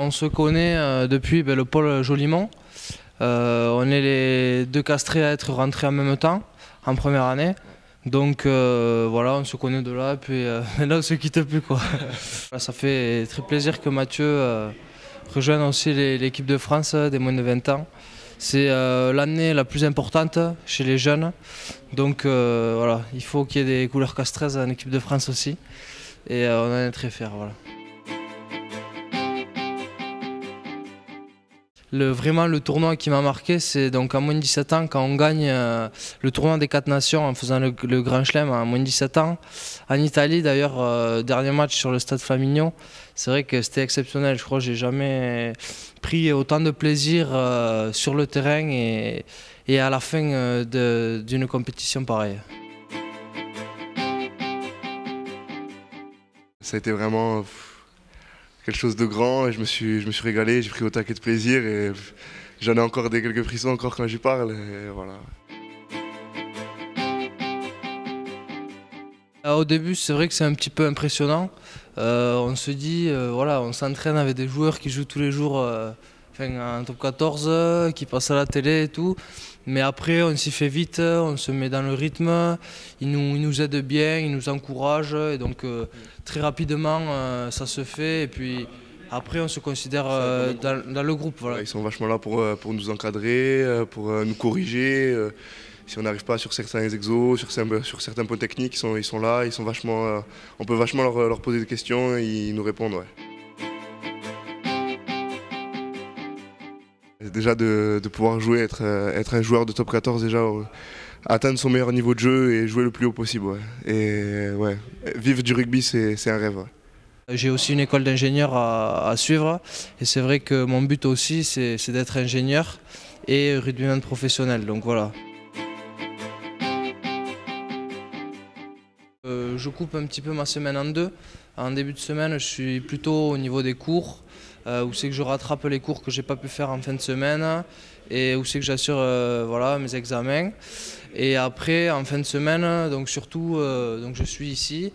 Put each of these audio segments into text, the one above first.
On se connaît depuis le pôle Jolimont. On est les deux castrés à être rentrés en même temps, en première année. Donc voilà, on se connaît de là, et puis maintenant on ne se quitte plus, quoi. Ça fait très plaisir que Mathieu rejoigne aussi l'équipe de France des moins de 20 ans. C'est l'année la plus importante chez les jeunes. Donc voilà, il faut qu'il y ait des couleurs castraises en équipe de France aussi. Et on en est très fiers. Voilà. Vraiment le tournoi qui m'a marqué, c'est donc à moins de 17 ans quand on gagne le tournoi des 4 nations en faisant le Grand Chelem à moins de 17 ans. En Italie d'ailleurs, dernier match sur le stade Flaminio, c'est vrai que c'était exceptionnel. Je crois que j'ai jamais pris autant de plaisir sur le terrain et à la fin d'une compétition pareille. Ça a été vraiment quelque chose de grand et je me suis régalé, j'ai pris au taquet de plaisir et j'en ai encore quelques frissons encore quand j'y parle. Et voilà. Au début, c'est vrai que c'est un petit peu impressionnant. On se dit, voilà, on s'entraîne avec des joueurs qui jouent tous les jours en top 14, qui passent à la télé et tout. Mais après, on s'y fait vite, on se met dans le rythme, ils nous aident bien, ils nous encouragent. Et donc, très rapidement, ça se fait. Et puis, après, on se considère dans le groupe. Voilà. Ils sont vachement là pour nous encadrer, pour nous corriger. Si on n'arrive pas sur certains exos, sur certains points techniques, ils sont là, on peut vachement leur poser des questions et ils nous répondent. Ouais. Déjà de pouvoir jouer, être un joueur de top 14 déjà, atteindre son meilleur niveau de jeu et jouer le plus haut possible. Ouais. Et ouais, vivre du rugby c'est un rêve. Ouais. J'ai aussi une école d'ingénieur à suivre et c'est vrai que mon but aussi c'est d'être ingénieur et rugbyman professionnel. Donc voilà. Je coupe un petit peu ma semaine en deux. En début de semaine, je suis plutôt au niveau des cours, où c'est que je rattrape les cours que je n'ai pas pu faire en fin de semaine et où c'est que j'assure voilà, mes examens. Et après, en fin de semaine, donc surtout, donc je suis ici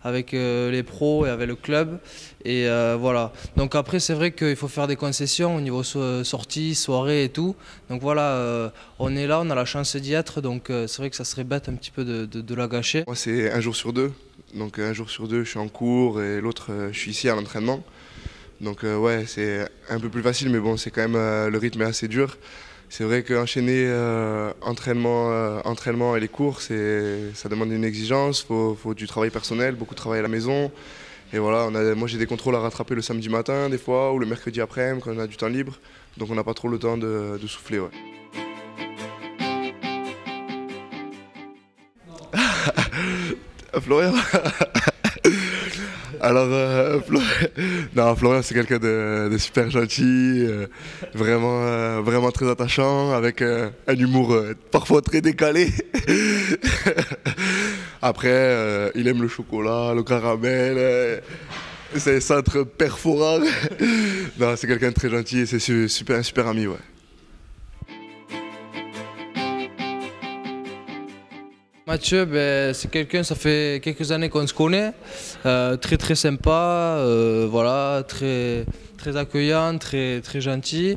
avec les pros et avec le club. Et voilà. Donc après, c'est vrai qu'il faut faire des concessions au niveau sorties, soirées et tout. Donc voilà, on est là, on a la chance d'y être. Donc c'est vrai que ça serait bête un petit peu de la gâcher. Moi, c'est un jour sur deux. Donc un jour sur deux, je suis en cours et l'autre, je suis ici à l'entraînement. Donc ouais, c'est un peu plus facile, mais bon, c'est quand même le rythme est assez dur. C'est vrai qu'enchaîner entraînement et les cours, ça demande une exigence, faut du travail personnel, beaucoup de travail à la maison. Et voilà, moi j'ai des contrôles à rattraper le samedi matin des fois, ou le mercredi après-midi quand on a du temps libre. Donc on n'a pas trop le temps de souffler. Ouais. Florian. Alors, Florian c'est quelqu'un de super gentil, vraiment très attachant, avec un humour parfois très décalé. Après, il aime le chocolat, le caramel, c'est un centre perforant. Non, c'est quelqu'un de très gentil et c'est un super ami. Ouais. Mathieu, c'est quelqu'un, ça fait quelques années qu'on se connaît, très sympa, voilà, très accueillant, très gentil.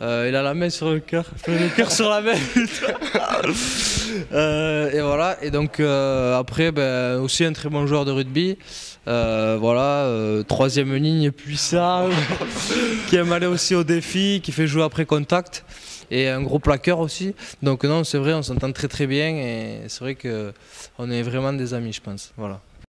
Il a la main sur le cœur, le cœur sur la main. Et voilà, et donc après, aussi un très bon joueur de rugby. Voilà, troisième ligne puissant, qui aime aller aussi au défi, qui fait jouer après contact. Et un gros plaqueur aussi. Donc non, c'est vrai, on s'entend très bien et c'est vrai qu'on est vraiment des amis, je pense. Voilà.